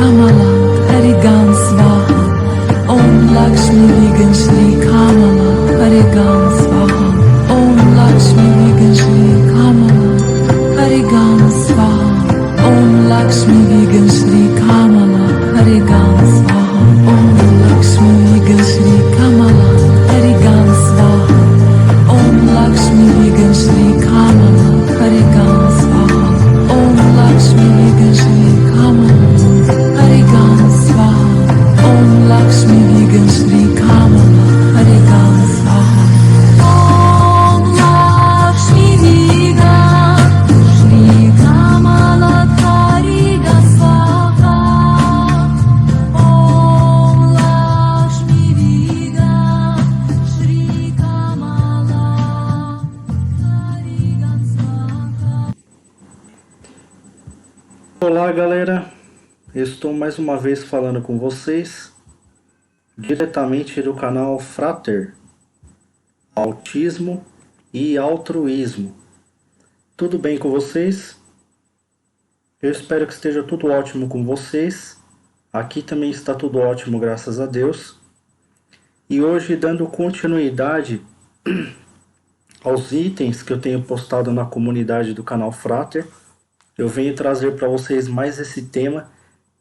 Kamala Harigan Swaha Om Lakshmi Vigan Shri Kamala Harigan Swaha Om Lakshmi Vigan Shri Kamala Harigan Swaha Om Lakshmi Vigan Shri Kamala Harigan Swaha Om Lakshmi Vigan Shri Kamala Harigan Swaha Om Lakshmi Vigan Shri Kamala Harigan Swaha Om Lakshmi Vigan Shri Kamala Harigan Swaha Om Lakshmi Vigan Shri Kamala Harigan Swaha Om Lakshmi Vigan Shri Kamala Harigan Swaha Om Lakshmi Vigan Shri Kamala Harigan Swaha. Olá, galera. Eu estou mais uma vez falando com vocês diretamente do canal Frater, Autismo e Altruísmo. Tudo bem com vocês? Eu espero que esteja tudo ótimo com vocês. Aqui também está tudo ótimo, graças a Deus. E hoje, dando continuidade aos itens que eu tenho postado na comunidade do canal Frater, eu venho trazer para vocês mais esse tema,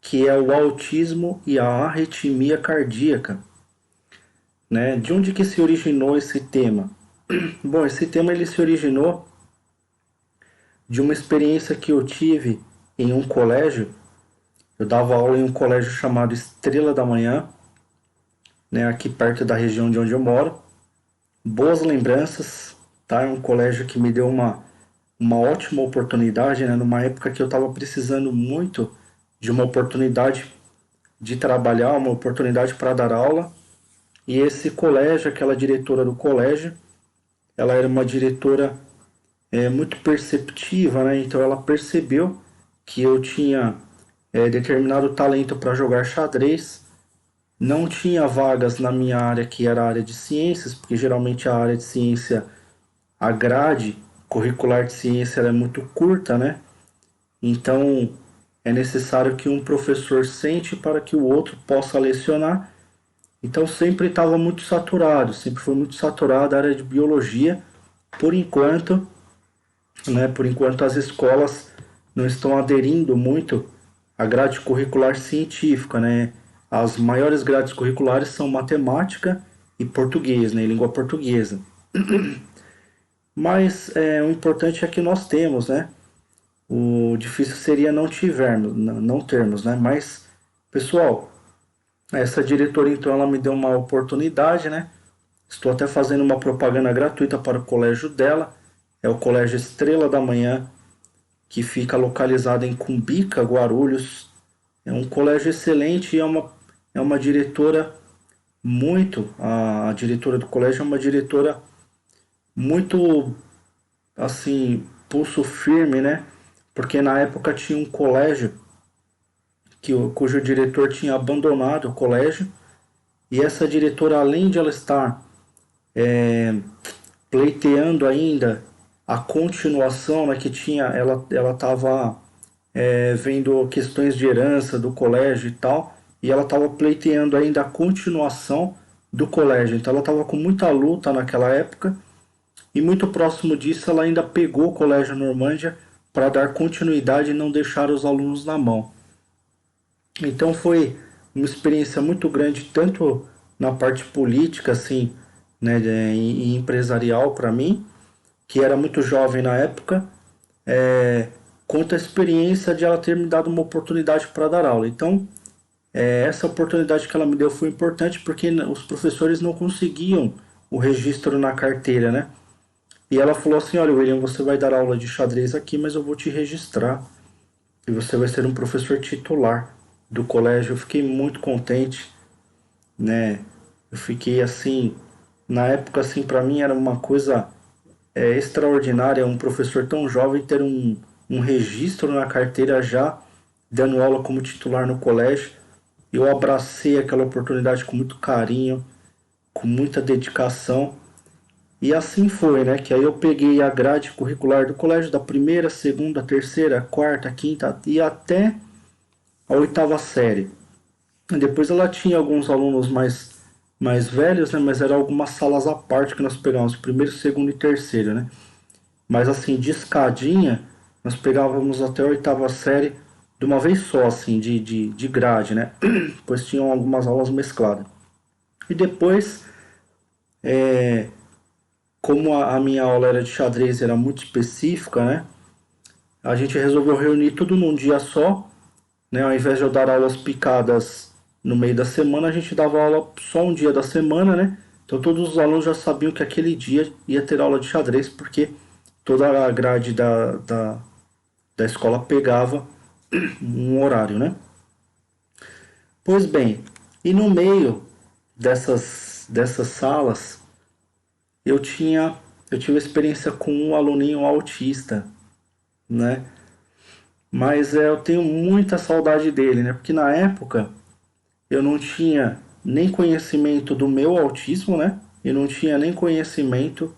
que é o autismo e a arritmia cardíaca. Né? De onde que se originou esse tema? Bom, esse tema ele se originou de uma experiência que eu tive em um colégio. Eu dava aula em um colégio chamado Estrela da Manhã, né, aqui perto da região de onde eu moro. Boas lembranças, tá? É um colégio que me deu uma ótima oportunidade, né? Numa época que eu estava precisando muito de uma oportunidade de trabalhar, uma oportunidade para dar aula. E esse colégio, aquela diretora do colégio, ela era uma diretora muito perceptiva, né? Então ela percebeu que eu tinha determinado talento para jogar xadrez. Não tinha vagas na minha área, que era a área de ciências, porque geralmente a área de ciência, a grade curricular de ciência, ela é muito curta, né? Então é necessário que um professor sente para que o outro possa lecionar. Então sempre estava muito saturado, sempre foi muito saturada a área de biologia, por enquanto, né? Por enquanto as escolas não estão aderindo muito à grade curricular científica, né? As maiores grades curriculares são matemática e português, né? E língua portuguesa. Mas o importante é que nós temos, né? O difícil seria não termos, né? Mas, pessoal, essa diretora, então, ela me deu uma oportunidade, né? Estou até fazendo uma propaganda gratuita para o colégio dela. É o Colégio Estrela da Manhã, que fica localizado em Cumbica, Guarulhos. É um colégio excelente e é uma diretora a diretora do colégio é uma diretora muito, assim, pulso firme, né? Porque na época tinha um colégio cujo diretor tinha abandonado o colégio, e essa diretora, além de ela estar pleiteando ainda a continuação, né, que tinha, ela estava vendo questões de herança do colégio e tal, e ela estava pleiteando ainda a continuação do colégio. Então ela estava com muita luta naquela época, e muito próximo disso ela ainda pegou o Colégio Normândia para dar continuidade e não deixar os alunos na mão. Então foi uma experiência muito grande, tanto na parte política, assim, né, e empresarial para mim, que era muito jovem na época, quanto a experiência de ela ter me dado uma oportunidade para dar aula. Então, essa oportunidade que ela me deu foi importante, porque os professores não conseguiam o registro na carteira, né? E ela falou assim: olha, William, você vai dar aula de xadrez aqui, mas eu vou te registrar e você vai ser um professor titular do colégio. Eu fiquei muito contente, né? Eu fiquei assim, na época, assim, para mim era uma coisa extraordinária, um professor tão jovem ter um registro na carteira já dando aula como titular no colégio. Eu abracei aquela oportunidade com muito carinho, com muita dedicação. E assim foi, né? Que aí eu peguei a grade curricular do colégio da primeira, segunda, terceira, quarta, quinta e até a oitava série. Depois ela tinha alguns alunos mais velhos, né? Mas eram algumas salas à parte que nós pegávamos, primeiro, segundo e terceiro, né? Mas assim, de escadinha, nós pegávamos até a oitava série de uma vez só, assim, de grade, né? Pois tinham algumas aulas mescladas. E depois, como a minha aula era de xadrez, era muito específica, né? A gente resolveu reunir tudo num dia só, né? Ao invés de eu dar aulas picadas no meio da semana, a gente dava aula só um dia da semana, né? Então todos os alunos já sabiam que aquele dia ia ter aula de xadrez, porque toda a grade da escola pegava um horário, né? Pois bem, e no meio dessas salas, eu tinha eu tive experiência com um aluninho autista, né? Mas eu tenho muita saudade dele, né? Porque na época eu não tinha nem conhecimento do meu autismo, né? Eu não tinha nem conhecimento,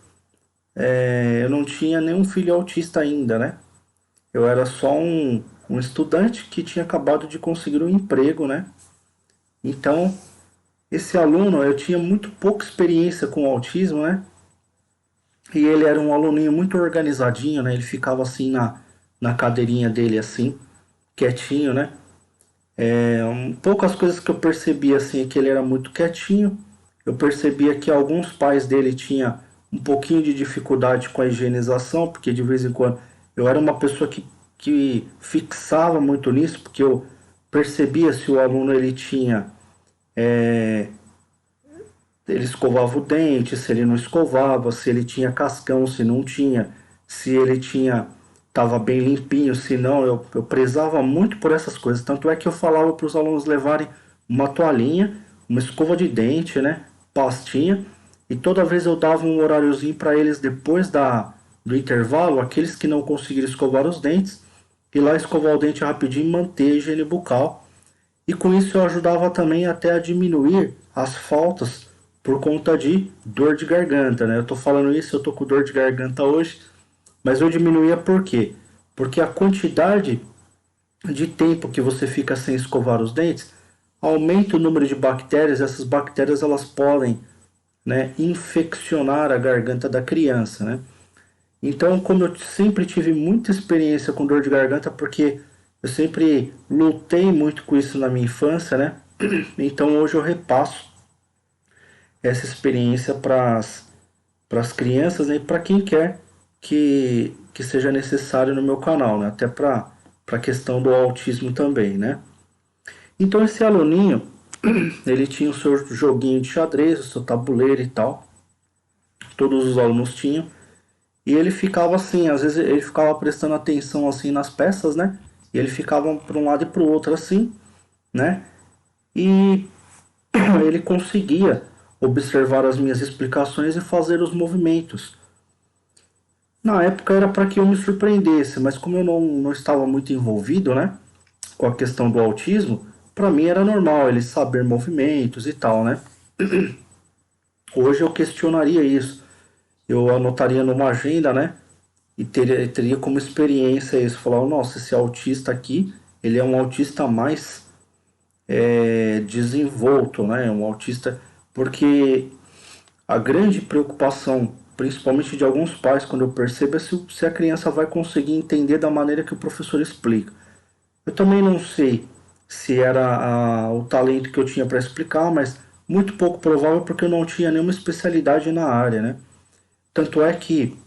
eu não tinha nenhum filho autista ainda, né? Eu era só um estudante que tinha acabado de conseguir um emprego, né? Então, esse aluno, eu tinha muito pouca experiência com o autismo, né? E ele era um aluninho muito organizadinho, né? Ele ficava assim na cadeirinha dele, assim, quietinho, né? Poucas coisas que eu percebia assim é que ele era muito quietinho. Eu percebia que alguns pais dele tinham um pouquinho de dificuldade com a higienização, porque de vez em quando eu era uma pessoa que fixava muito nisso, porque eu percebia se o aluno ele tinha ele escovava o dente, se ele não escovava, se ele tinha cascão, se não tinha, se ele tinha estava bem limpinho, se não, eu prezava muito por essas coisas. Tanto é que eu falava para os alunos levarem uma toalhinha, uma escova de dente, né, pastinha, e toda vez eu dava um horáriozinho para eles depois do intervalo, aqueles que não conseguiram escovar os dentes, ir lá escovar o dente rapidinho e manter a higiene bucal. E com isso eu ajudava também até a diminuir as faltas por conta de dor de garganta, né? Eu tô falando isso, eu tô com dor de garganta hoje, mas eu diminuía por quê? Porque a quantidade de tempo que você fica sem escovar os dentes aumenta o número de bactérias, essas bactérias elas podem, né, infeccionar a garganta da criança, né? Então, como eu sempre tive muita experiência com dor de garganta, porque eu sempre lutei muito com isso na minha infância, né? Então hoje eu repasso essa experiência para as crianças, né? E para quem quer que seja necessário no meu canal, né? Até para a questão do autismo também, né? Então esse aluninho, ele tinha o seu joguinho de xadrez, o seu tabuleiro e tal. Todos os alunos tinham. E ele ficava assim, às vezes ele ficava prestando atenção assim nas peças, né? E ele ficava para um lado e para o outro assim, né? E ele conseguia observar as minhas explicações e fazer os movimentos. Na época era para que eu me surpreendesse, mas como eu não estava muito envolvido, né, com a questão do autismo, para mim era normal ele saber movimentos e tal, né? Hoje eu questionaria isso. Eu anotaria numa agenda, né? E teria como experiência isso. Falar, nossa, esse autista aqui, ele é um autista mais desenvolto, né? Um autista... Porque a grande preocupação, principalmente de alguns pais, quando eu percebo, é se a criança vai conseguir entender da maneira que o professor explica. Eu também não sei se era o talento que eu tinha para explicar, mas muito pouco provável porque eu não tinha nenhuma especialidade na área, né? Tanto é que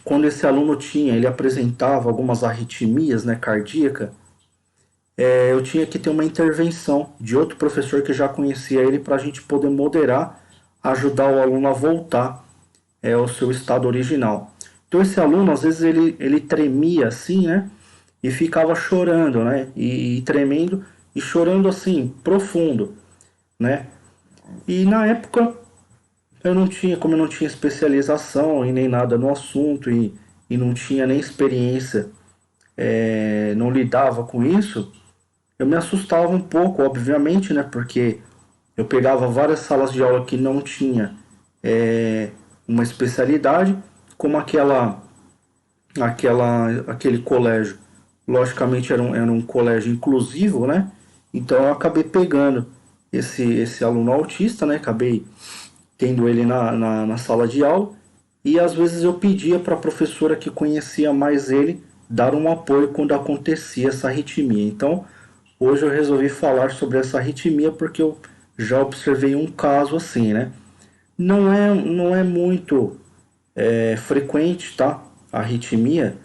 quando esse aluno ele apresentava algumas arritmias, né, cardíaca, eu tinha que ter uma intervenção de outro professor que já conhecia ele para a gente poder moderar, ajudar o aluno a voltar ao seu estado original. Então esse aluno, às vezes, ele tremia assim, né? E ficava chorando, né? E tremendo e chorando assim, profundo, né? E na época eu não tinha, como eu não tinha especialização e nem nada no assunto e não tinha nem experiência, não lidava com isso, eu me assustava um pouco, obviamente, né? Porque eu pegava várias salas de aula que não tinha uma especialidade, como aquele colégio logicamente era um colégio inclusivo, né? Então eu acabei pegando esse aluno autista, né? Acabei tendo ele na sala de aula e às vezes eu pedia para a professora que conhecia mais ele dar um apoio quando acontecia essa arritmia. Então hoje eu resolvi falar sobre essa arritmia porque eu já observei um caso assim, né? Não é muito frequente, tá? A arritmia.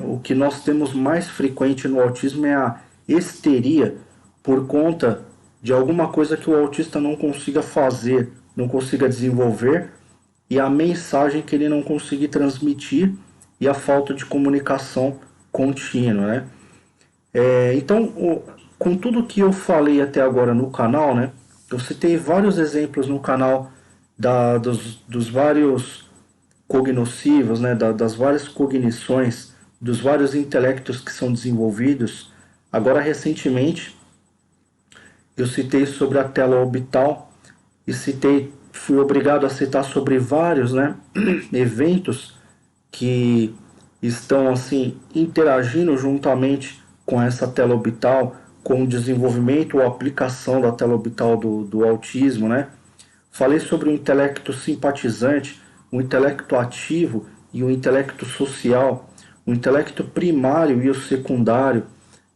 O que nós temos mais frequente no autismo é a histeria por conta de alguma coisa que o autista não consiga fazer, não consiga desenvolver, e a mensagem que ele não consiga transmitir e a falta de comunicação contínua, né? Então, com tudo que eu falei até agora no canal, né? Eu citei vários exemplos no canal dos vários cognoscivos, né, das várias cognições, dos vários intelectos que são desenvolvidos. Agora, recentemente, eu citei sobre a tela orbital e fui obrigado a citar sobre vários, né, eventos que estão assim interagindo juntamente com essa tela orbital, com o desenvolvimento ou aplicação da tela orbital do autismo, né? Falei sobre o intelecto simpatizante, o intelecto ativo e o intelecto social, o intelecto primário e o secundário,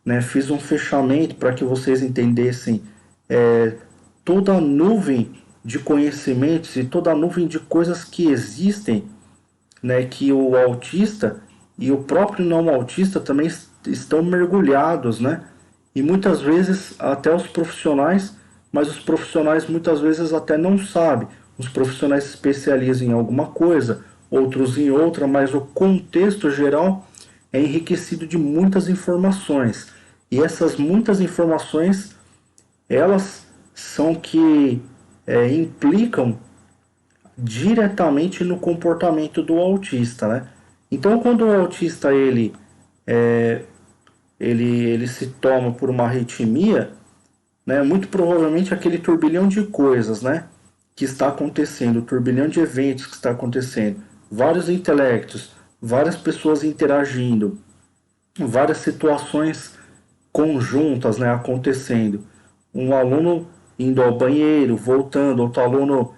né? Fiz um fechamento para que vocês entendessem toda a nuvem de conhecimentos e toda a nuvem de coisas que existem, né? Que o autista e o próprio não autista também estão mergulhados, né? E muitas vezes até os profissionais, mas os profissionais muitas vezes até não sabem. Os profissionais se especializam em alguma coisa, outros em outra, mas o contexto geral é enriquecido de muitas informações. E essas muitas informações, elas são que implicam diretamente no comportamento do autista, né? Então, quando o autista ele se toma por uma arritmia, né, muito provavelmente aquele turbilhão de coisas, né, que está acontecendo, o turbilhão de eventos que está acontecendo, vários intelectos, várias pessoas interagindo, várias situações conjuntas, né, acontecendo. Um aluno indo ao banheiro, voltando, outro aluno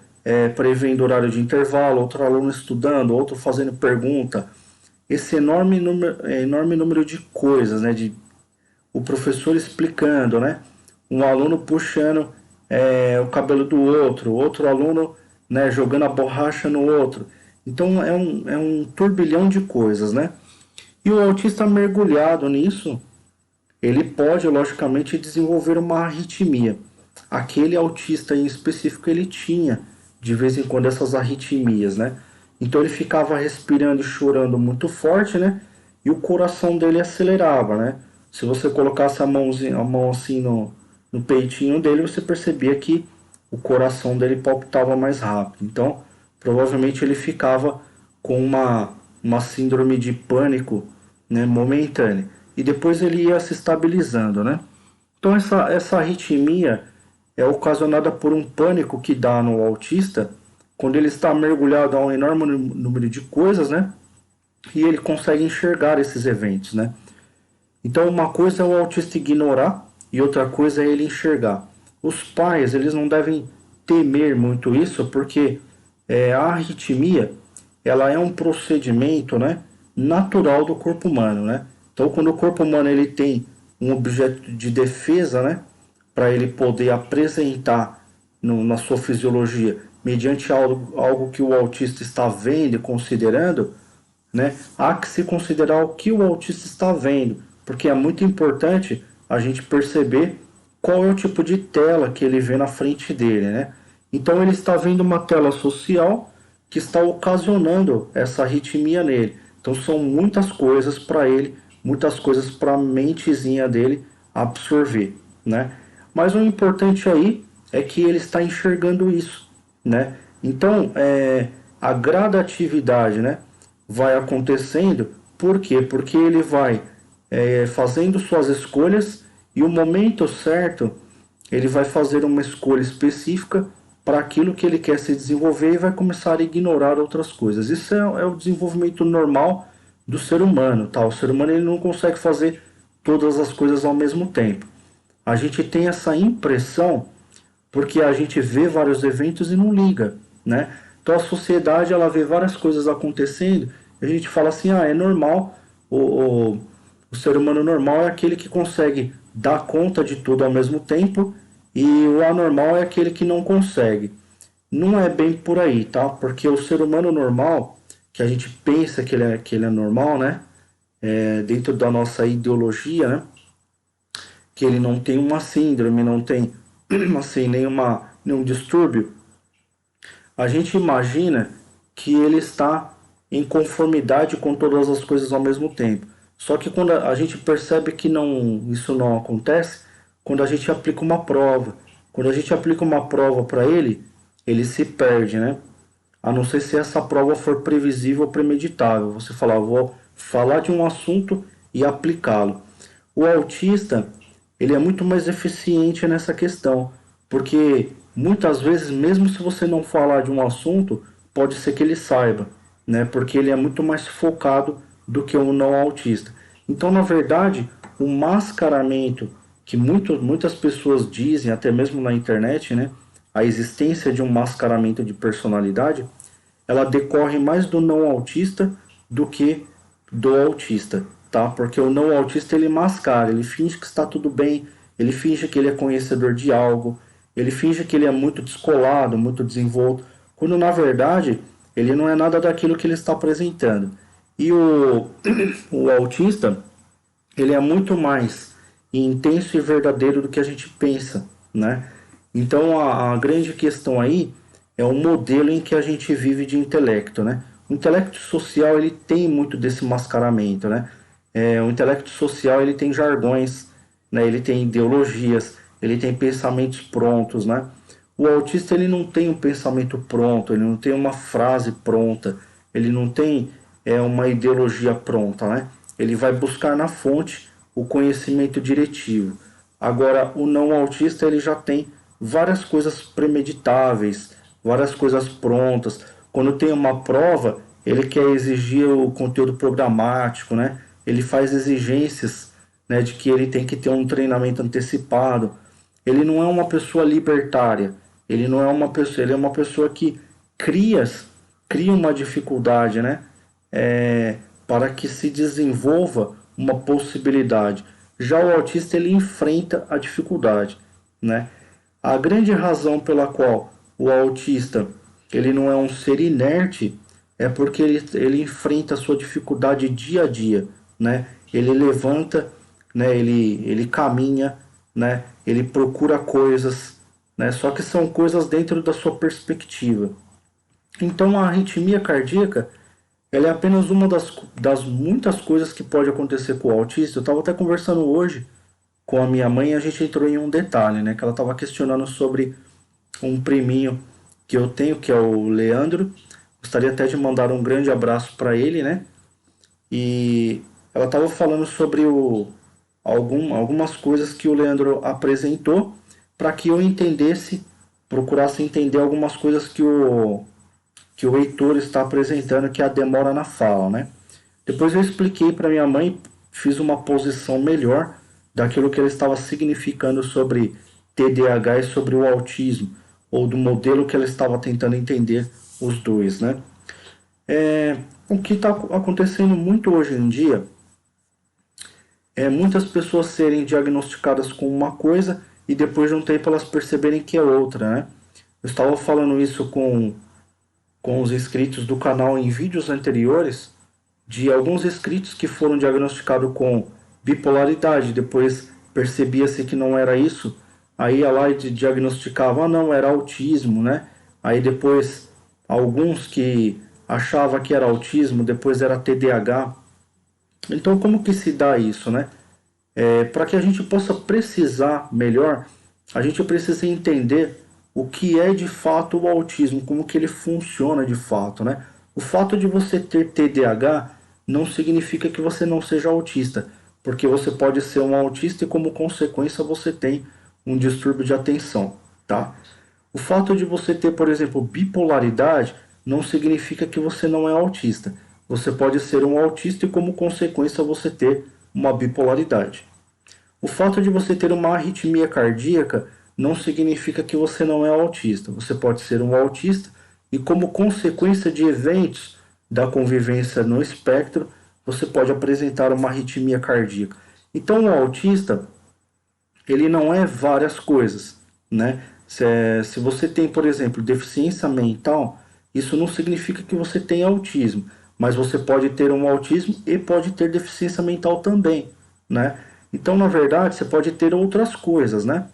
prevendo horário de intervalo, outro aluno estudando, outro fazendo pergunta. Esse enorme número de coisas, né, de o professor explicando, né, um aluno puxando o cabelo do outro, outro aluno, né, jogando a borracha no outro. Então é um turbilhão de coisas, né? E o autista mergulhado nisso, ele pode, logicamente, desenvolver uma arritmia. Aquele autista em específico, ele tinha, de vez em quando, essas arritmias, né? Então ele ficava respirando e chorando muito forte, né? E o coração dele acelerava, né? Se você colocasse a mão assim no peitinho dele, você percebia que o coração dele palpitava mais rápido. Então, provavelmente ele ficava com uma síndrome de pânico, né, momentânea. E depois ele ia se estabilizando, né? Então, essa arritmia é ocasionada por um pânico que dá no autista quando ele está mergulhado a um enorme número de coisas, né? E ele consegue enxergar esses eventos, né? Então, uma coisa é o autista ignorar e outra coisa é ele enxergar. Os pais, eles não devem temer muito isso, porque a arritmia, ela é um procedimento, né, natural do corpo humano, né? Então, quando o corpo humano ele tem um objeto de defesa, né, para ele poder apresentar na sua fisiologia, mediante algo que o autista está vendo e considerando, né, há que se considerar o que o autista está vendo, porque é muito importante a gente perceber qual é o tipo de tela que ele vê na frente dele, né? Então ele está vendo uma tela social que está ocasionando essa arritmia nele. Então são muitas coisas para ele, muitas coisas para a mentezinha dele absorver, né? Mas o importante aí é que ele está enxergando isso, né? Então a gradatividade, né, vai acontecendo. Por quê? Porque ele vai fazendo suas escolhas e o momento certo ele vai fazer uma escolha específica para aquilo que ele quer se desenvolver e vai começar a ignorar outras coisas. Isso é o desenvolvimento normal do ser humano, tá? O ser humano ele não consegue fazer todas as coisas ao mesmo tempo. A gente tem essa impressão porque a gente vê vários eventos e não liga, né? Então a sociedade ela vê várias coisas acontecendo e a gente fala assim, ah, é normal, o ser humano normal é aquele que consegue dar conta de tudo ao mesmo tempo e o anormal é aquele que não consegue. Não é bem por aí, tá? Porque o ser humano normal, que a gente pensa que ele é normal, né? Dentro da nossa ideologia, né? Que ele não tem uma síndrome, não tem assim, nenhum distúrbio, a gente imagina que ele está em conformidade com todas as coisas ao mesmo tempo. Só que quando a gente percebe que não, isso não acontece, quando a gente aplica uma prova. Quando a gente aplica uma prova para ele, ele se perde, né? A não ser se essa prova for previsível ou premeditável. Você falar, vou falar de um assunto e aplicá-lo. O autista, ele é muito mais eficiente nessa questão, porque muitas vezes, mesmo se você não falar de um assunto, pode ser que ele saiba, né? Porque ele é muito mais focado do que o não autista. Então, na verdade, o mascaramento que muitas pessoas dizem, até mesmo na internet, né? A existência de um mascaramento de personalidade, ela decorre mais do não autista do que do autista, tá? Porque o não autista ele mascara, ele finge que está tudo bem, ele finge que ele é conhecedor de algo, ele finge que ele é muito descolado, muito desenvolto, quando na verdade ele não é nada daquilo que ele está apresentando. E o autista, ele é muito mais intenso e verdadeiro do que a gente pensa, né? Então a grande questão aí é o modelo em que a gente vive de intelecto, né? O intelecto social ele tem muito desse mascaramento, né? O intelecto social ele tem jargões, né? Ele tem ideologias, ele tem pensamentos prontos, né? O autista ele não tem um pensamento pronto, ele não tem uma frase pronta, ele não tem uma ideologia pronta, né? Ele vai buscar na fonte o conhecimento diretivo. Agora, o não autista ele já tem várias coisas premeditáveis, várias coisas prontas. Quando tem uma prova, ele quer exigir o conteúdo programático, né? Ele faz exigências, né, de que ele tem que ter um treinamento antecipado. Ele não é uma pessoa libertária. Ele não é uma pessoa, ele é uma pessoa que cria, cria uma dificuldade, né? Para que se desenvolva uma possibilidade. Já o autista ele enfrenta a dificuldade, né? A grande razão pela qual o autista ele não é um ser inerte é porque ele enfrenta a sua dificuldade dia a dia, né? Ele levanta, né? Ele caminha, né? Ele procura coisas, né? Só que são coisas dentro da sua perspectiva. Então a arritmia cardíaca ela é apenas uma das muitas coisas que pode acontecer com o autista. Eu estava até conversando hoje com a minha mãe e a gente entrou em um detalhe, né? Que ela estava questionando sobre um priminho que eu tenho, que é o Leandro. Gostaria até de mandar um grande abraço para ele, né? E ela estava falando sobre algumas coisas que o Leandro apresentou para que eu entendesse, procurasse entender algumas coisas que o Heitor está apresentando, que é a demora na fala, né? Depois eu expliquei para minha mãe, fiz uma posição melhor daquilo que ele estava significando sobre TDAH e sobre o autismo, ou do modelo que ela estava tentando entender os dois, né? O que está acontecendo muito hoje em dia é muitas pessoas serem diagnosticadas com uma coisa e depois de um tempo elas perceberem que é outra, né? Eu estava falando isso com os inscritos do canal em vídeos anteriores, de alguns inscritos que foram diagnosticados com bipolaridade, depois percebia-se que não era isso, aí ia lá e diagnosticava, ah não, era autismo, né? Aí depois alguns que achavam que era autismo, depois era TDAH. Então como que se dá isso, né? Para que a gente possa precisar melhor, a gente precisa entender o que é de fato o autismo, como que ele funciona de fato, né? O fato de você ter TDAH não significa que você não seja autista, porque você pode ser um autista e como consequência você tem um distúrbio de atenção, tá? O fato de você ter, por exemplo, bipolaridade não significa que você não é autista. você pode ser um autista e, como consequência, você ter uma bipolaridade. O fato de você ter uma arritmia cardíaca não significa que você não é autista. Você pode ser um autista e, como consequência de eventos da convivência no espectro, você pode apresentar uma arritmia cardíaca. Então, o autista, ele não é várias coisas, né? Se você tem, por exemplo, deficiência mental, isso não significa que você tem autismo, mas você pode ter um autismo e pode ter deficiência mental também, né? Então, na verdade, você pode ter outras coisas, né?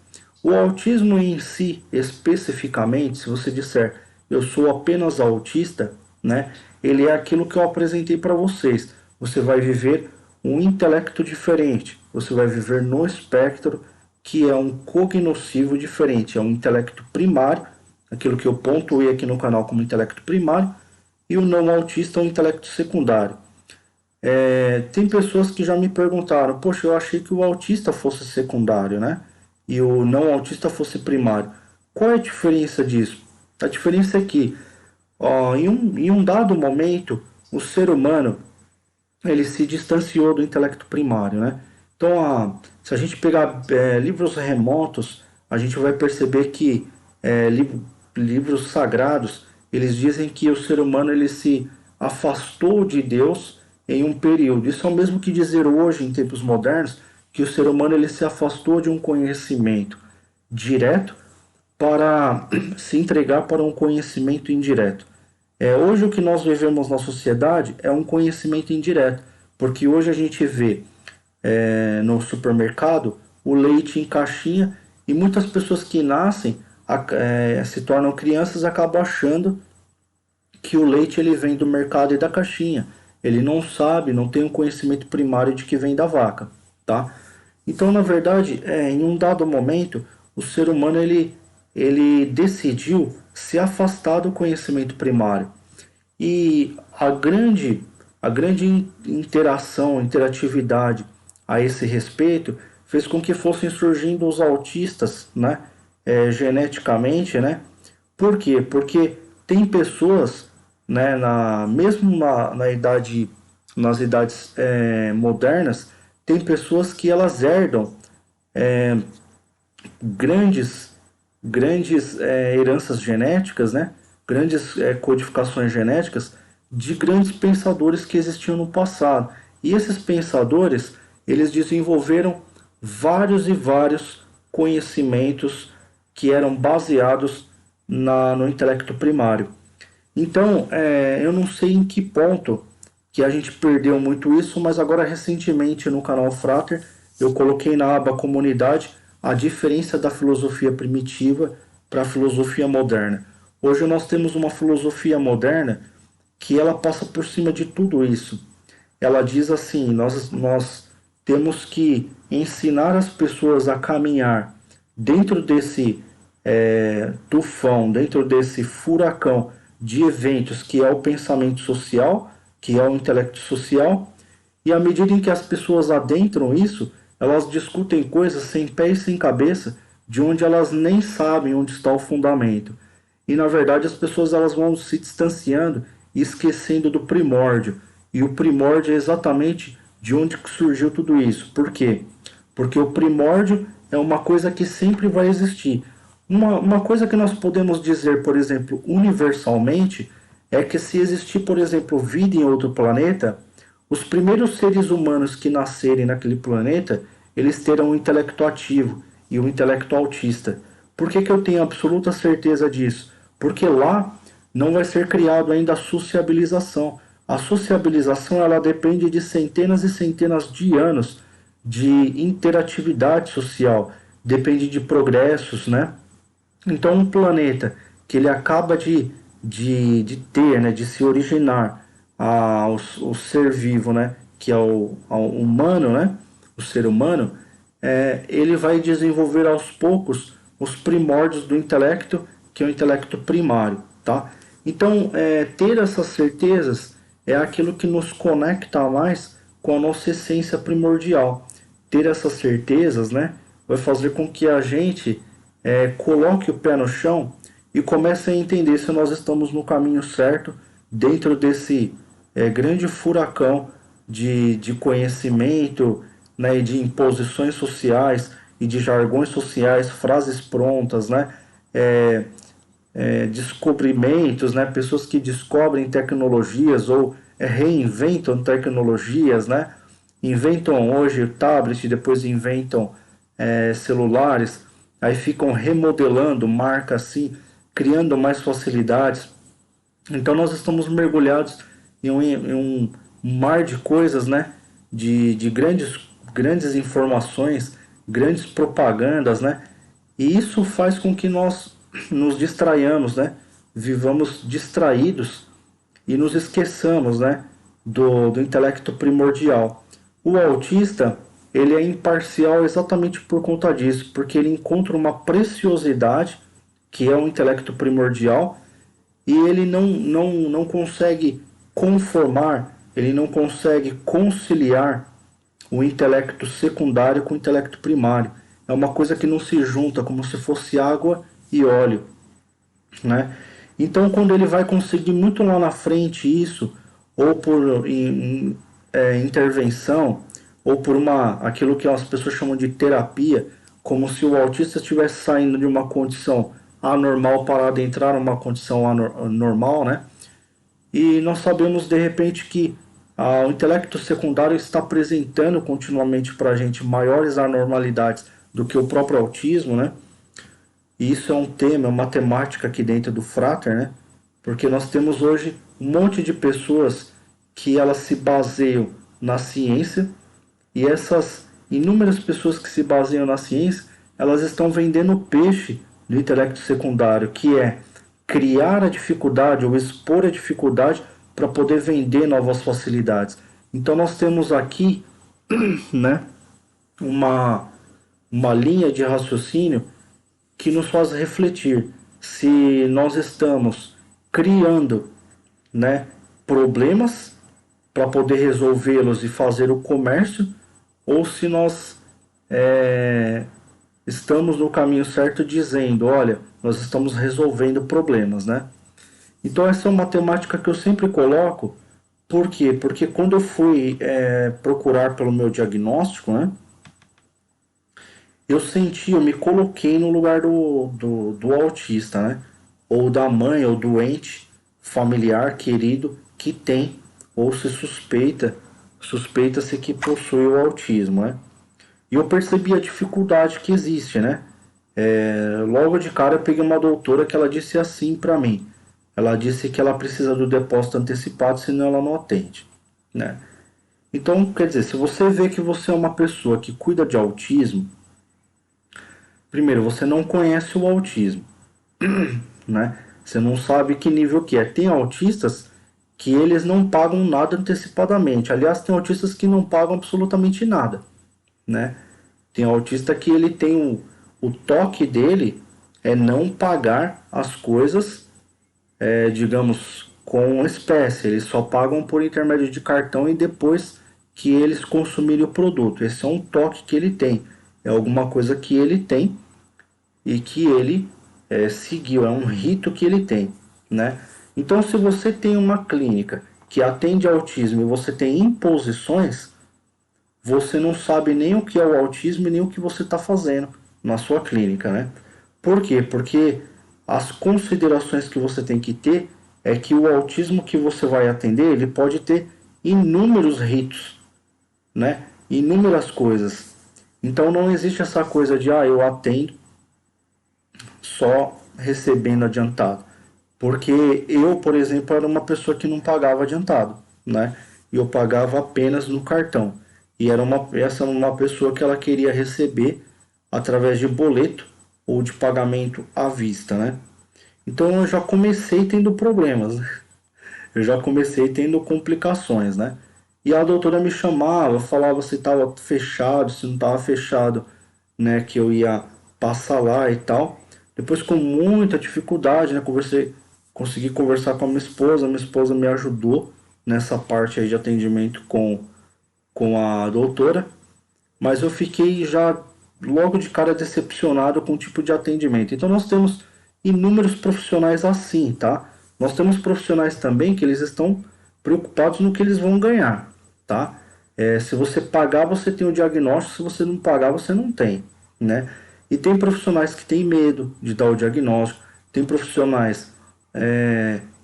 O autismo em si, especificamente, se você disser eu sou apenas autista, né? Ele é aquilo que eu apresentei para vocês. Você vai viver um intelecto diferente, você vai viver no espectro, que é um cognoscivo diferente, é um intelecto primário, aquilo que eu pontuei aqui no canal como intelecto primário, e o não autista é um intelecto secundário. Tem pessoas que já me perguntaram, poxa, eu achei que o autista fosse secundário, né? E o não autista fosse primário. Qual é a diferença disso? A diferença é que, em um dado momento, o ser humano ele se distanciou do intelecto primário, né? Então, se a gente pegar livros remotos, a gente vai perceber que livros sagrados, eles dizem que o ser humano ele se afastou de Deus em um período. Isso é o mesmo que dizer hoje, em tempos modernos, que o ser humano ele se afastou de um conhecimento direto para se entregar para um conhecimento indireto. Hoje o que nós vivemos na sociedade é um conhecimento indireto, porque hoje a gente vê no supermercado o leite em caixinha e muitas pessoas que nascem se tornam crianças e acabam achando que o leite ele vem do mercado e da caixinha. Ele não sabe, não tem um conhecimento primário de que vem da vaca, tá? Então, na verdade, em um dado momento, o ser humano ele decidiu se afastar do conhecimento primário. E a grande interatividade a esse respeito fez com que fossem surgindo os autistas, né, geneticamente, né? Por quê? Porque tem pessoas, né, mesmo nas idades modernas, tem pessoas que elas herdam grandes, grandes heranças genéticas, né? Grandes codificações genéticas de grandes pensadores que existiam no passado. E esses pensadores, eles desenvolveram vários e vários conhecimentos que eram baseados no intelecto primário. Então, eu não sei em que ponto que a gente perdeu muito isso, mas agora recentemente no canal Frater eu coloquei na aba comunidade a diferença da filosofia primitiva para a filosofia moderna. Hoje nós temos uma filosofia moderna que ela passa por cima de tudo isso. Ela diz assim, nós temos que ensinar as pessoas a caminhar dentro desse tufão, dentro desse furacão de eventos que é o pensamento social, que é o intelecto social, e à medida em que as pessoas adentram isso, elas discutem coisas sem pé e sem cabeça, de onde elas nem sabem onde está o fundamento. E na verdade as pessoas elas vão se distanciando e esquecendo do primórdio. E o primórdio é exatamente de onde surgiu tudo isso. Por quê? Porque o primórdio é uma coisa que sempre vai existir. Uma coisa que nós podemos dizer, por exemplo, universalmente, é que se existir, por exemplo, vida em outro planeta, os primeiros seres humanos que nascerem naquele planeta, eles terão um intelecto ativo e um intelecto autista. Por que eu tenho absoluta certeza disso? Porque lá não vai ser criado ainda a sociabilização. A sociabilização ela depende de centenas e centenas de anos de interatividade social, depende de progressos, né? Então, um planeta que ele acaba de ter, né, de se originar o ser vivo, né, que é o humano, né, o ser humano, ele vai desenvolver aos poucos os primórdios do intelecto, que é o intelecto primário, tá? Então, ter essas certezas é aquilo que nos conecta mais com a nossa essência primordial. Ter essas certezas, né, vai fazer com que a gente coloque o pé no chão e comece a entender se nós estamos no caminho certo dentro grande furacão de conhecimento, né, e de imposições sociais e de jargões sociais, frases prontas, né, é, descobrimentos, né, pessoas que descobrem tecnologias ou reinventam tecnologias, né, inventam hoje tablet, depois inventam celulares, aí ficam remodelando marca assim, criando mais facilidades. Então nós estamos mergulhados em um mar de coisas, né? De grandes informações, grandes propagandas, né? E isso faz com que nós nos distraiamos, né? Vivamos distraídos e nos esqueçamos, né? Do intelecto primordial. O autista, ele é imparcial exatamente por conta disso, porque ele encontra uma preciosidade, que é o intelecto primordial, e ele não consegue conformar, ele não consegue conciliar o intelecto secundário com o intelecto primário. É uma coisa que não se junta, como se fosse água e óleo, né? Então, quando ele vai conseguir muito lá na frente isso, ou por intervenção, ou por aquilo que as pessoas chamam de terapia, como se o autista estivesse saindo de uma condição anormal para adentrar numa condição normal, né? E nós sabemos de repente que o intelecto secundário está apresentando continuamente para a gente maiores anormalidades do que o próprio autismo, né? E isso é um tema, é uma temática aqui dentro do Frater, né? Porque nós temos hoje um monte de pessoas que elas se baseiam na ciência, e essas inúmeras pessoas que se baseiam na ciência, elas estão vendendo peixe do intelecto secundário, que é criar a dificuldade ou expor a dificuldade para poder vender novas facilidades. Então nós temos aqui, né, uma linha de raciocínio que nos faz refletir se nós estamos criando, né, problemas para poder resolvê-los e fazer o comércio, ou se nós estamos no caminho certo dizendo, olha, nós estamos resolvendo problemas, né? Então essa é uma temática que eu sempre coloco. Por quê? Porque quando eu fui procurar pelo meu diagnóstico, né, eu me coloquei no lugar do autista, né? Ou da mãe ou doente, familiar, querido, que tem, ou se suspeita-se que possui o autismo, né? E eu percebi a dificuldade que existe, né? Logo de cara eu peguei uma doutora que ela disse assim para mim. Ela disse que ela precisa do depósito antecipado, senão ela não atende, né? Então, quer dizer, se você vê que você é uma pessoa que cuida de autismo, primeiro, você não conhece o autismo, né? Você não sabe que nível que é. Tem autistas que eles não pagam nada antecipadamente. Aliás, tem autistas que não pagam absolutamente nada, né? Tem autista que ele tem o toque dele é não pagar as coisas, digamos, com espécie. Eles só pagam por intermédio de cartão e depois que eles consumirem o produto. Esse é um toque que ele tem. É alguma coisa que ele tem e que ele seguiu. É um rito que ele tem, né? Então, se você tem uma clínica que atende autismo e você tem imposições, você não sabe nem o que é o autismo e nem o que você está fazendo na sua clínica, né? Por quê? Porque as considerações que você tem que ter é que o autismo que você vai atender, ele pode ter inúmeros ritos, né? Inúmeras coisas. Então não existe essa coisa de, eu atendo só recebendo adiantado. Porque eu, por exemplo, era uma pessoa que não pagava adiantado, né? Eu pagava apenas no cartão. E essa era uma pessoa que ela queria receber através de boleto ou de pagamento à vista, né? Então eu já comecei tendo problemas, né? Eu já comecei tendo complicações, né? E a doutora me chamava, falava se estava fechado, se não estava fechado, né? Que eu ia passar lá e tal. Depois, com muita dificuldade, né? Consegui conversar com a minha esposa me ajudou nessa parte aí de atendimento com a doutora, mas eu fiquei já logo de cara decepcionado com o tipo de atendimento. Então nós temos inúmeros profissionais assim, tá? Nós temos profissionais também que eles estão preocupados no que eles vão ganhar, tá? Se você pagar, você tem o diagnóstico, se você não pagar, você não tem, né? E tem profissionais que têm medo de dar o diagnóstico, tem profissionais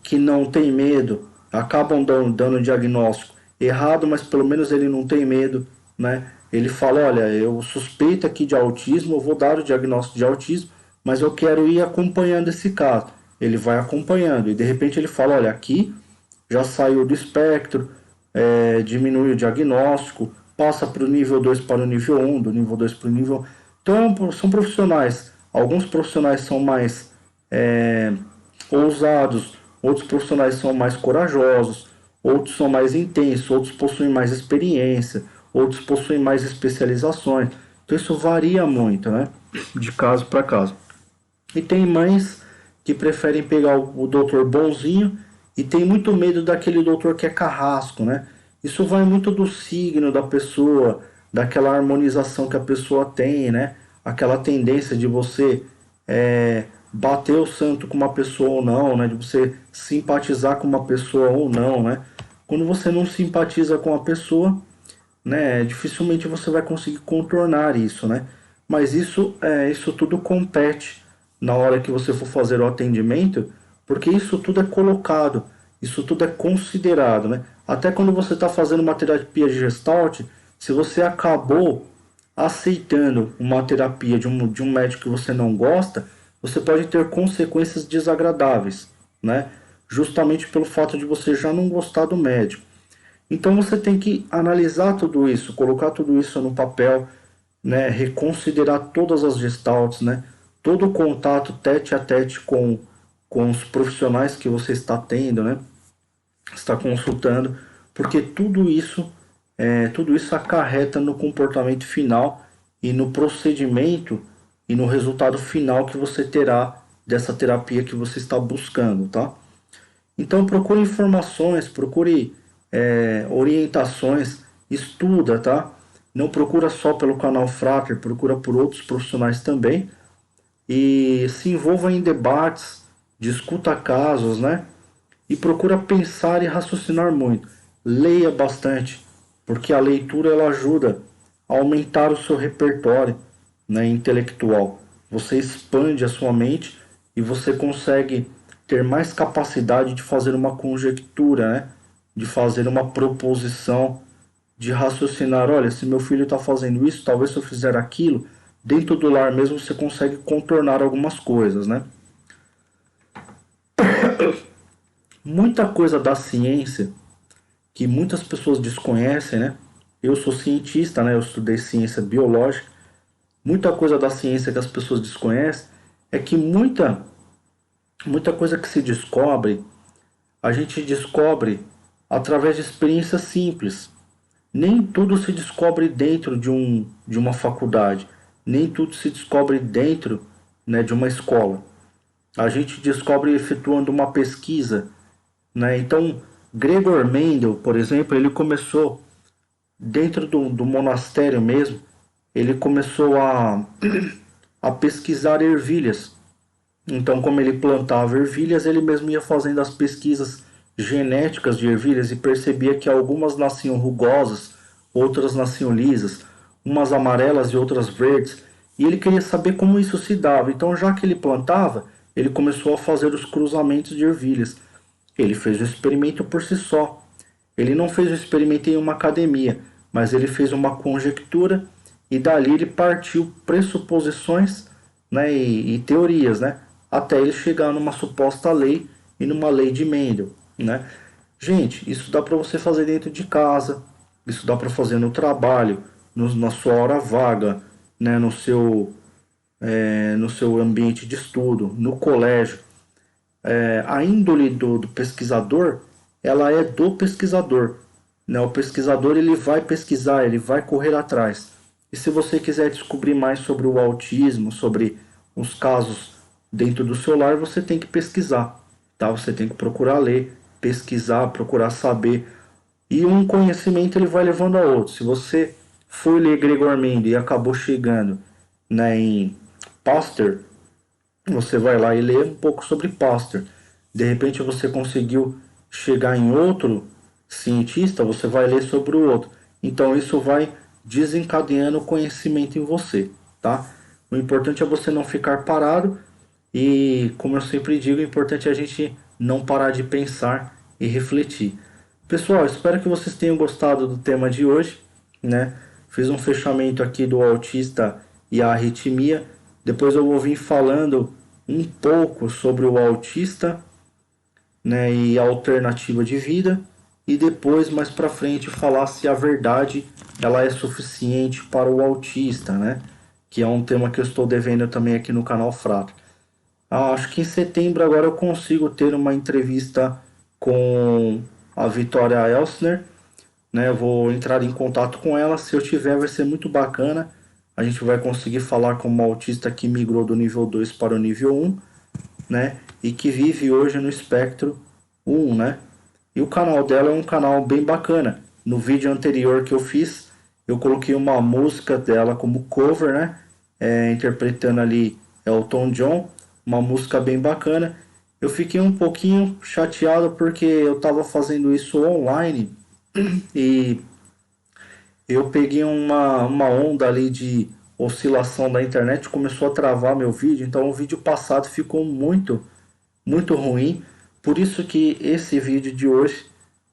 que não têm medo, acabam dando o diagnóstico errado, mas pelo menos ele não tem medo, né? Ele fala, olha, eu suspeito aqui de autismo, eu vou dar o diagnóstico de autismo, mas eu quero ir acompanhando esse caso. Ele vai acompanhando e de repente ele fala, olha, aqui já saiu do espectro, diminui o diagnóstico, passa para o nível 2 para o nível 1, do nível 2 para o nível 1. Então, são profissionais. Alguns profissionais são mais ousados, outros profissionais são mais corajosos, outros são mais intensos, outros possuem mais experiência, outros possuem mais especializações. Então, isso varia muito, né? De caso para caso. E tem mães que preferem pegar o doutor bonzinho e tem muito medo daquele doutor que é carrasco, né? Isso vai muito do signo da pessoa, daquela harmonização que a pessoa tem, né? Aquela tendência de você bater o santo com uma pessoa ou não, né? De você simpatizar com uma pessoa ou não, né? Quando você não simpatiza com a pessoa, né? Dificilmente você vai conseguir contornar isso, né? Mas isso tudo compete na hora que você for fazer o atendimento, porque isso tudo é colocado, isso tudo é considerado, né? Até quando você está fazendo uma terapia de Gestalt, se você acabou aceitando uma terapia de um médico que você não gosta, você pode ter consequências desagradáveis, né? Justamente pelo fato de você já não gostar do médico. Então você tem que analisar tudo isso, colocar tudo isso no papel, né, reconsiderar todas as gestalts, né, todo o contato tete a tete com os profissionais que você está tendo, né, está consultando, porque tudo isso acarreta no comportamento final e no procedimento e no resultado final que você terá dessa terapia que você está buscando, tá? Então procure informações, procure orientações, estuda, tá? Não procura só pelo canal Frater, procura por outros profissionais também e se envolva em debates, discuta casos, né? E procura pensar e raciocinar muito. Leia bastante, porque a leitura ela ajuda a aumentar o seu repertório, né, intelectual. Você expande a sua mente e você consegue ter mais capacidade de fazer uma conjectura, né? De fazer uma proposição, de raciocinar, olha, se meu filho está fazendo isso, talvez se eu fizer aquilo, dentro do lar mesmo você consegue contornar algumas coisas, né? Muita coisa da ciência que muitas pessoas desconhecem, né? Eu sou cientista, né? Eu estudei ciência biológica. Muita coisa da ciência que as pessoas desconhecem é que muita coisa que se descobre, a gente descobre através de experiências simples. Nem tudo se descobre dentro de uma faculdade, nem tudo se descobre dentro, né, de uma escola. A gente descobre efetuando uma pesquisa, né? Então, Gregor Mendel, por exemplo, ele começou dentro do monastério mesmo, ele começou a pesquisar ervilhas. Então, como ele plantava ervilhas, ele mesmo ia fazendo as pesquisas genéticas de ervilhas e percebia que algumas nasciam rugosas, outras nasciam lisas, umas amarelas e outras verdes. E ele queria saber como isso se dava. Então, já que ele plantava, ele começou a fazer os cruzamentos de ervilhas. Ele fez o experimento por si só. Ele não fez o experimento em uma academia, mas ele fez uma conjectura e dali ele partiu pressuposições, né, e teorias, né, até ele chegar numa suposta lei e numa lei de Mendel, né? Gente, isso dá para você fazer dentro de casa, isso dá para fazer no trabalho, na sua hora vaga, né, no seu ambiente de estudo, no colégio. A índole do pesquisador, ela é do pesquisador, né? O pesquisador ele vai pesquisar, ele vai correr atrás. E se você quiser descobrir mais sobre o autismo, sobre os casos dentro do seu lar, você tem que pesquisar, tá? Você tem que procurar ler, pesquisar, procurar saber. E um conhecimento ele vai levando a outro. Se você foi ler Gregor Mendel e acabou chegando, né, em Pasteur, você vai lá e lê um pouco sobre Pasteur. De repente você conseguiu chegar em outro, cientista, você vai ler sobre o outro. Então isso vai desencadeando conhecimento em você, tá? O importante é você não ficar parado e, como eu sempre digo, o importante é a gente não parar de pensar e refletir. Pessoal, espero que vocês tenham gostado do tema de hoje, né? Fiz um fechamento aqui do autista e a arritmia. Depois eu vou vir falando um pouco sobre o autista, né, e a alternativa de vida, e depois mais para frente falar se a verdade ela é suficiente para o autista, né? Que é um tema que eu estou devendo também aqui no canal Frato. Acho que em setembro agora eu consigo ter uma entrevista com a Vitória Elsner, né? Eu vou entrar em contato com ela, se eu tiver vai ser muito bacana. A gente vai conseguir falar com uma autista que migrou do nível 2 para o nível 1, né? E que vive hoje no espectro 1, né? E o canal dela é um canal bem bacana. No vídeo anterior que eu fiz, eu coloquei uma música dela como cover, né? Interpretando ali Elton John, uma música bem bacana. Eu fiquei um pouquinho chateado porque eu estava fazendo isso online e eu peguei uma onda ali de oscilação da internet, começou a travar meu vídeo, então o vídeo passado ficou muito ruim. Por isso que esse vídeo de hoje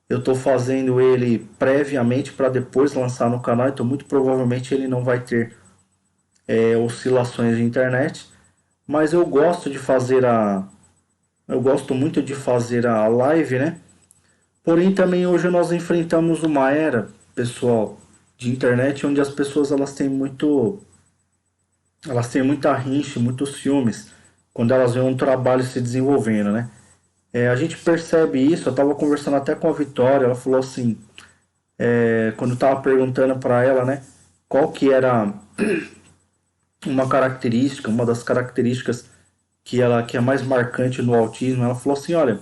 eu estou fazendo ele previamente para depois lançar no canal, então muito provavelmente ele não vai ter oscilações de internet. Mas eu gosto muito de fazer a live, né? Porém também hoje nós enfrentamos uma era, pessoal, de internet onde as pessoas elas têm muita rincha, muitos ciúmes quando elas veem um trabalho se desenvolvendo, né? A gente percebe isso. Eu estava conversando até com a Vitória, ela falou assim, quando eu estava perguntando para ela, né, qual que era uma das características que é mais marcante no autismo, ela falou assim, olha,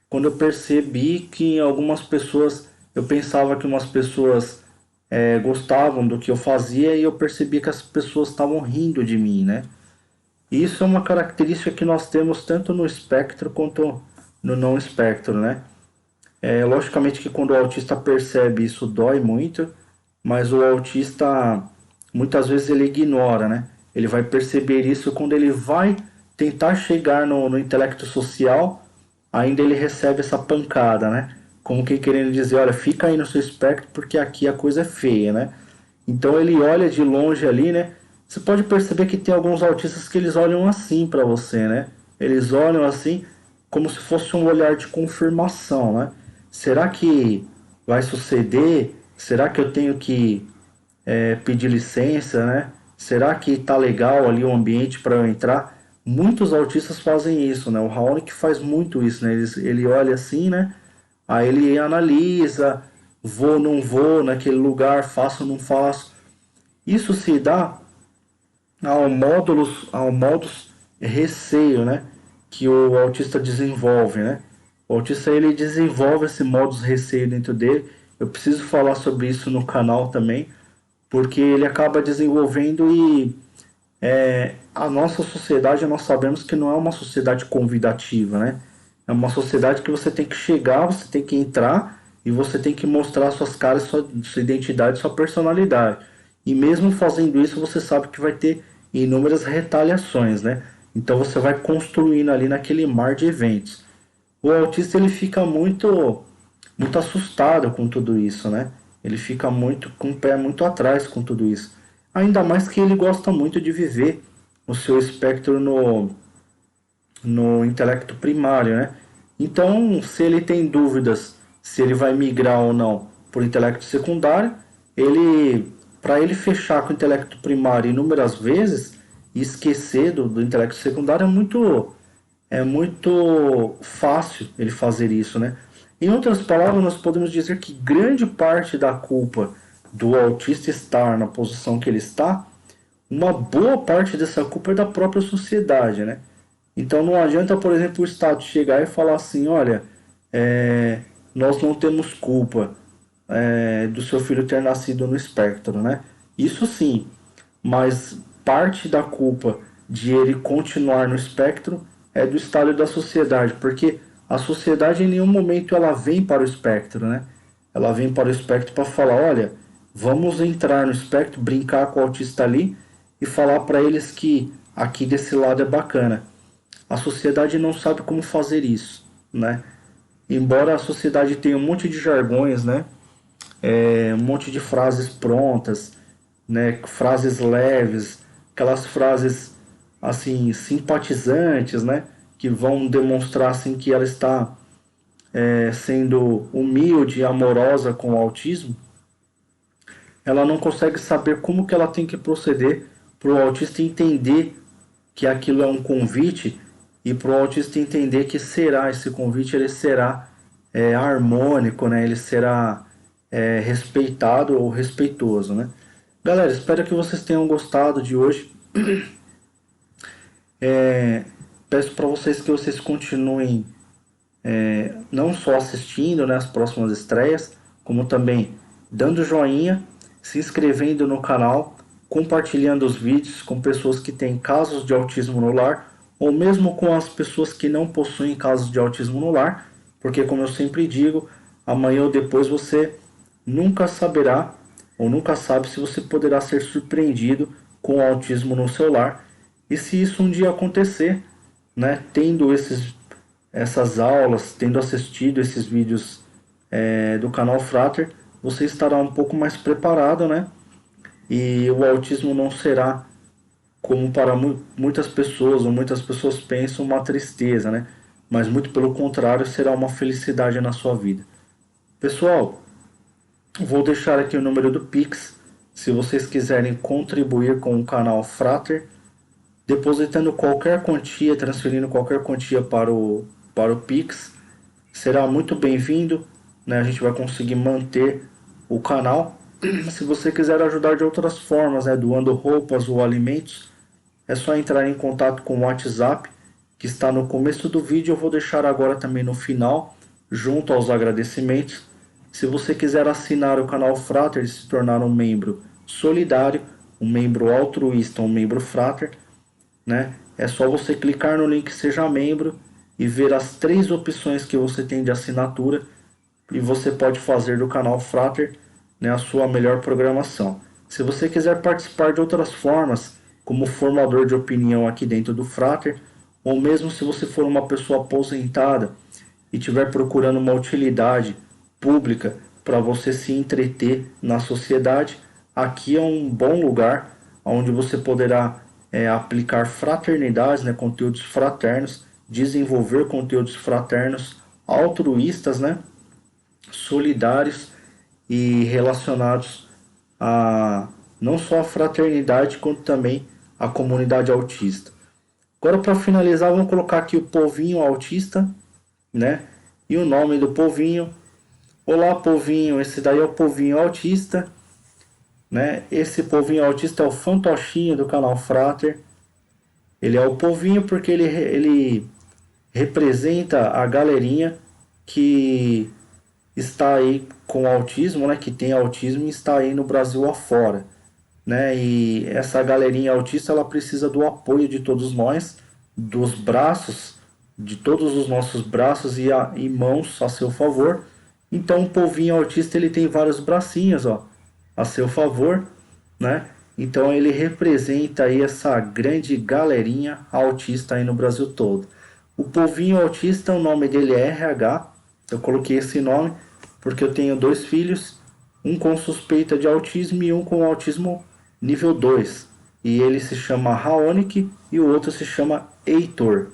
quando eu percebi que algumas pessoas, eu pensava que umas pessoas gostavam do que eu fazia e eu percebi que as pessoas estavam rindo de mim, né? E isso é uma característica que nós temos tanto no espectro quanto no não espectro, né? Logicamente que quando o autista percebe isso dói muito, mas o autista muitas vezes ele ignora, né? Ele vai perceber isso quando ele vai tentar chegar no intelecto social, ainda ele recebe essa pancada, né? Como que querendo dizer, olha, fica aí no seu espectro porque aqui a coisa é feia, né? Então ele olha de longe ali, né? Você pode perceber que tem alguns autistas que eles olham assim para você, né? Eles olham assim como se fosse um olhar de confirmação, né? Será que vai suceder? Será que eu tenho que pedir licença, né? Será que tá legal ali o ambiente para eu entrar? Muitos autistas fazem isso, né? O Raonic faz muito isso, né? Ele olha assim, né? Aí ele analisa, vou, não vou naquele lugar, faço, não faço. Isso se dá ao modus receio, né? Que o autista desenvolve, né? O autista ele desenvolve esse modus receio dentro dele. Eu preciso falar sobre isso no canal também, porque ele acaba desenvolvendo e a nossa sociedade nós sabemos que não é uma sociedade convidativa, né? É uma sociedade que você tem que chegar, você tem que entrar e você tem que mostrar suas caras, sua identidade, sua personalidade. E mesmo fazendo isso, você sabe que vai ter inúmeras retaliações, né? Então você vai construindo ali naquele mar de eventos. O autista ele fica muito assustado com tudo isso, né? Ele fica muito com o pé muito atrás com tudo isso. Ainda mais que ele gosta muito de viver o seu espectro no intelecto primário, né? Então, se ele tem dúvidas se ele vai migrar ou não para o intelecto secundário, para ele fechar com o intelecto primário inúmeras vezes e esquecer do intelecto secundário é muito fácil ele fazer isso, né? Em outras palavras, nós podemos dizer que grande parte da culpa do autista estar na posição que ele está, uma boa parte dessa culpa é da própria sociedade, né? Então não adianta, por exemplo, o Estado chegar e falar assim, olha, nós não temos culpa do seu filho ter nascido no espectro, né? Isso sim, mas parte da culpa de ele continuar no espectro é do Estado e da sociedade, porque a sociedade em nenhum momento ela vem para o espectro, né? Ela vem para o espectro para falar, olha, vamos entrar no espectro, brincar com o autista ali e falar para eles que aqui desse lado é bacana. A sociedade não sabe como fazer isso, né? Embora a sociedade tenha um monte de jargões, né? Um monte de frases prontas, né? Frases leves, aquelas frases assim simpatizantes, né? Que vão demonstrar assim que ela está sendo humilde e amorosa com o autismo. Ela não consegue saber como que ela tem que proceder para o autista entender que aquilo é um convite e para o autista entender que será esse convite, ele será harmônico, né? Ele será respeitado ou respeitoso, né? Galera, espero que vocês tenham gostado de hoje. Peço para vocês que vocês continuem não só assistindo, né, as próximas estreias, como também dando joinha, se inscrevendo no canal, compartilhando os vídeos com pessoas que têm casos de autismo no lar, ou mesmo com as pessoas que não possuem casos de autismo no lar, porque como eu sempre digo, amanhã ou depois você nunca saberá ou nunca sabe se você poderá ser surpreendido com o autismo no seu lar. E se isso um dia acontecer, né, tendo essas aulas, tendo assistido esses vídeos do canal Frater, você estará um pouco mais preparado, né? E o autismo não será, como para muitas pessoas, ou muitas pessoas pensam, uma tristeza, né? Mas muito pelo contrário, será uma felicidade na sua vida. Pessoal, vou deixar aqui o número do Pix, se vocês quiserem contribuir com o canal Frater, depositando qualquer quantia, transferindo qualquer quantia para o Pix, será muito bem-vindo, né? A gente vai conseguir manter o canal. Se você quiser ajudar de outras formas, né, doando roupas ou alimentos, é só entrar em contato com o WhatsApp, que está no começo do vídeo. Eu vou deixar agora também no final, junto aos agradecimentos. Se você quiser assinar o canal Frater e se tornar um membro solidário, um membro altruísta, um membro Frater, né? É só você clicar no link Seja Membro e ver as 3 opções que você tem de assinatura e você pode fazer do canal Frater, né, a sua melhor programação. Se você quiser participar de outras formas, como formador de opinião aqui dentro do Frater, ou mesmo se você for uma pessoa aposentada e estiver procurando uma utilidade pública para você se entreter na sociedade, aqui é um bom lugar onde você poderá aplicar fraternidades, né, conteúdos fraternos, desenvolver conteúdos fraternos, altruístas, né, solidários e relacionados a não só a fraternidade, quanto também a comunidade autista. Agora, para finalizar, vamos colocar aqui o povinho autista, né? E o nome do povinho. Olá, povinho. Esse daí é o povinho autista, né? Esse povinho autista é o fantochinho do canal Frater. Ele é o povinho porque ele representa a galerinha que está aí com autismo, né? Que tem autismo e está aí no Brasil afora, né? E essa galerinha autista ela precisa do apoio de todos nós, dos braços, de todos os nossos braços e mãos a seu favor. Então o povinho autista ele tem vários bracinhos, ó, a seu favor, né? Então ele representa aí essa grande galerinha autista aí no Brasil todo. O povinho autista, o nome dele é RH. Eu coloquei esse nome porque eu tenho 2 filhos, um com suspeita de autismo e um com autismo nível 2. E ele se chama Raonic e o outro se chama Heitor.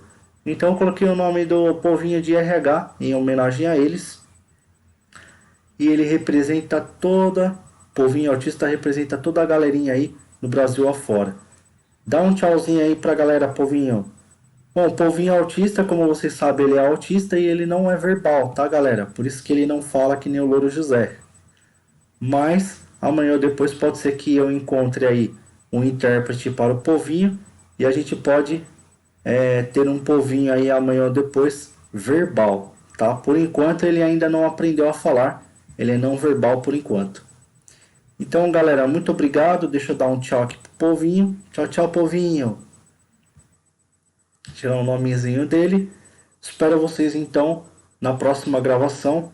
Então eu coloquei o nome do povinho de RH em homenagem a eles. E ele representa toda, povinho autista representa toda a galerinha aí no Brasil afora. Dá um tchauzinho aí pra galera, povinho. Bom, o povinho autista, como vocês sabem, ele é autista e ele não é verbal, tá, galera? Por isso que ele não fala que nem o Louro José. Mas amanhã ou depois pode ser que eu encontre aí um intérprete para o povinho e a gente pode ter um povinho aí amanhã ou depois verbal, tá? Por enquanto ele ainda não aprendeu a falar, ele é não verbal por enquanto. Então, galera, muito obrigado. Deixa eu dar um tchau aqui pro povinho. Tchau, tchau, povinho. Tirar o nomezinho dele. Espero vocês então na próxima gravação.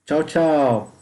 Tchau, tchau!